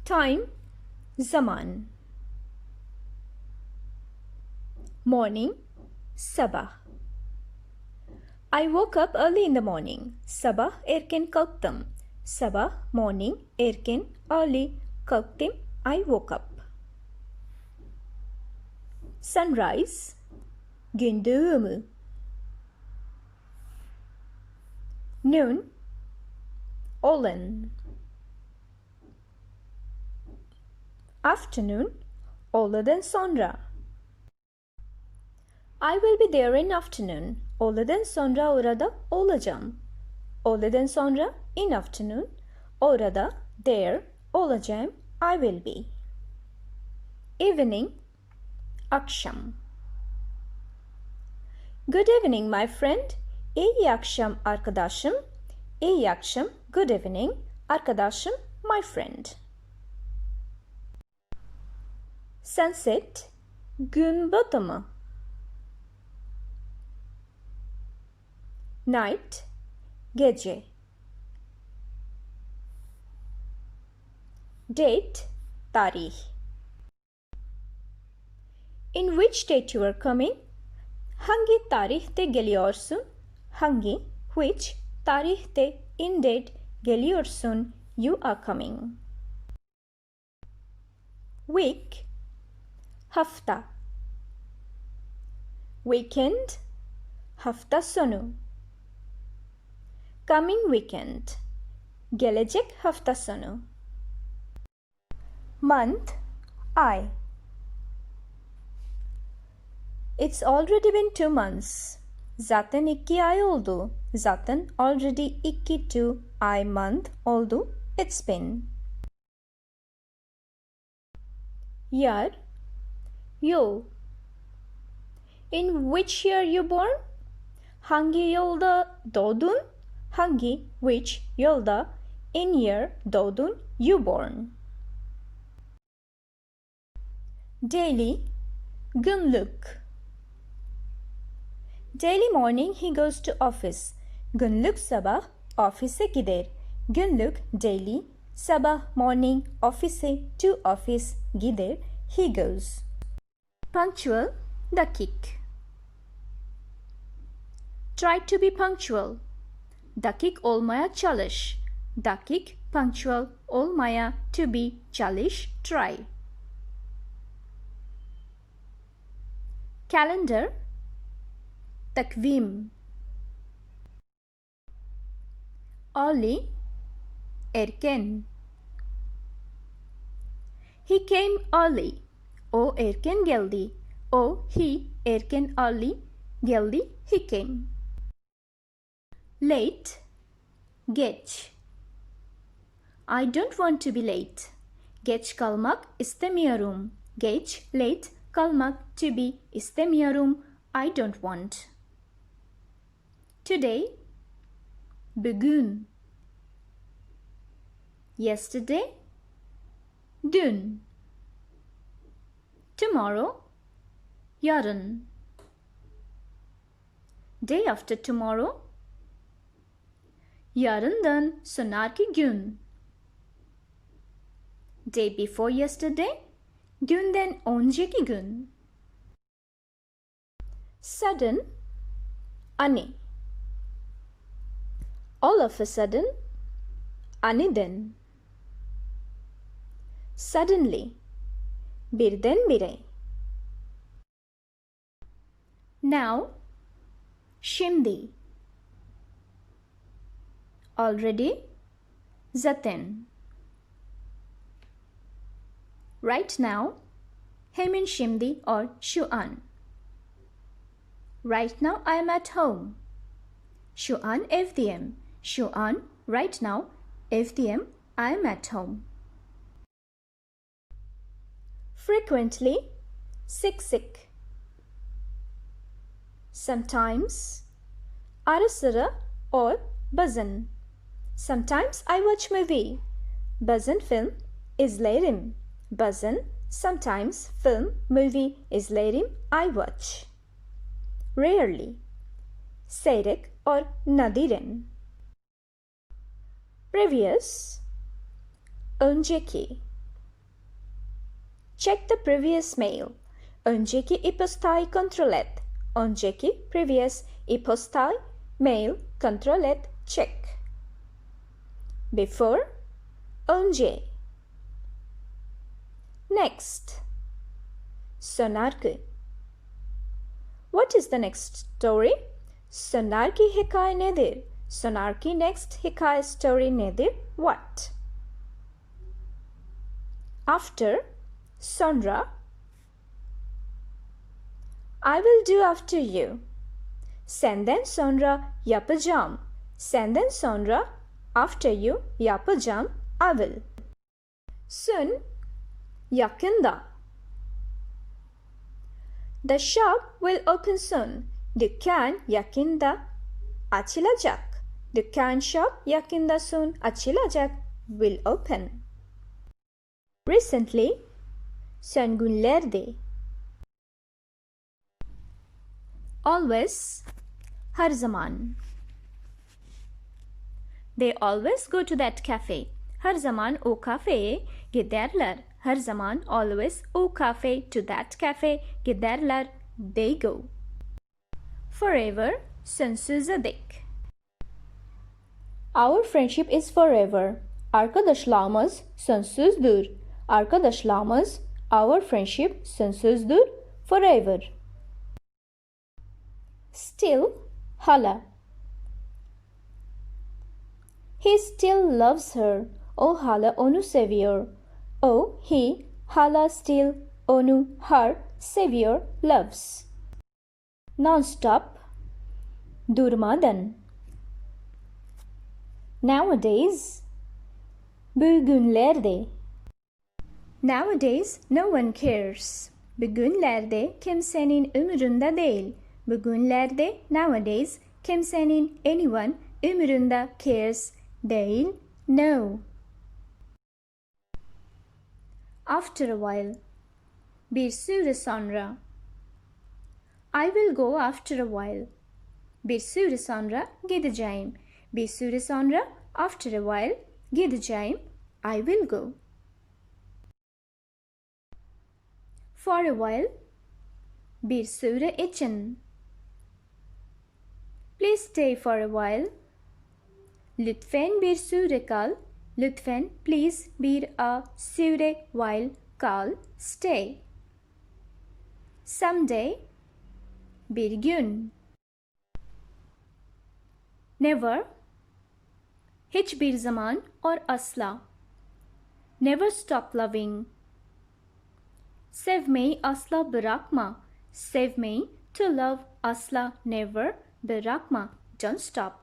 Time, zaman. Morning, sabah. I woke up early in the morning. Sabah erken kalktım. Sabah morning erken early kalktım. I woke up. Sunrise, gün doğumu. Noon, öğlen. Afternoon, öğleden sonra. I will be there in afternoon. Öğleden sonra orada olacağım. Öğleden sonra in afternoon. Orada there olacağım. I will be. Evening, akşam. Good evening my friend. İyi akşam arkadaşım. İyi akşam. Good evening arkadaşım. My friend. Sunset, gün batımı. Night, gece. Date, tarih. In which date you are coming? Hangi tarihte geliyorsun? Hangi, which, tarihte, in date, geliyorsun, you are coming. Week, hafta. Weekend, hafta sonu. Coming weekend, gelecek hafta sonu. Month, ay. It's already been 2 months. Zaten 2 ay oldu. Zaten already 2 ay month oldu. It's been. Year, yıl. In which year you born? Hangi yılda doğdun? Hangi, which yılda, in year doğdun, you born. Daily, günlük. Daily morning he goes to office. Günlük sabah ofise gider. Günlük daily, sabah morning ofise to office gider. He goes. Punctual, dakik. Try to be punctual. Dakik olmaya çalış. Dakik, punctual olmaya, to be, çalış, try. Calendar, takvim. Early, erken. He came early. O erken geldi. O, he, erken early, geldi, he came. Late, geç. I don't want to be late. Geç kalmak istemiyorum. Geç, late, kalmak, to be, istemiyorum. I don't want. Today, bugün. Yesterday, dün. Tomorrow, yarın. Day after tomorrow, yarından sonraki gün. Day before yesterday, dünden önceki gün. Sudden, ani. All of a sudden, aniden. Suddenly, birdenbire. Now, şimdi. Already, zaten. Right now, hemen şimdi or şu an. Right now I am at home. Şu an evdeyim. Şu an, right now, evdeyim, I am at home. Frequently, sık sık. Sometimes, ara sıra or bazen. Sometimes I watch movie. Bazen film izlerim. Bazen, sometimes film, movie izlerim, I watch. Rarely, seyrek or nadiren. Previous, önceki. Check the previous mail. Önceki e-postayı kontrol et. Önceki previous e-postay mail kontrol et. Check. Before önce. Next. Sonraki. What is the next story? Sonraki hikaye nedir? Sonraki next hikaye story nedir? What? After. Sonra. I will do after you. Senden sonra yapacağım. Senden sonra after you yapacağım. I will. Soon. Yakında. The shop will open soon. Dükkan yakında açılacak. Dükkan shop yakında soon açılacak. Will open. Recently. Son günlerde. Always. Her zaman. They always go to that cafe. Her zaman o kafeye giderler. Her zaman always o cafe to that cafe giderler. They go. Forever. Sonsuza dek. Our friendship is forever. Arkadaşlığımız sonsuzdur. Arkadaşlığımız, our friendship sonsuzdur. Forever. Still. Hala. He still loves her. O hala onu seviyor. O, he, hala still onu, her, seviyor, loves. Non-stop. Durmadan. Nowadays. Bugünlerde. Nowadays no one cares. Bugünlerde kimsenin umurunda değil. Bugünlerde nowadays kimsenin anyone umurunda cares değil. No. After a while. Bir süre sonra. I will go after a while. Bir süre sonra gideceğim. Bir süre sonra after a while gideceğim. I will go. For a while. Bir süre için. Please stay for a while. Lütfen bir süre kal. Lütfen please bir süre while kal. Stay. Someday. Bir gün. Never. Hiçbir zaman or asla. Never stop loving. Sevmeyi asla bırakma. Sevmeyi to love asla never bırakma. Don't stop.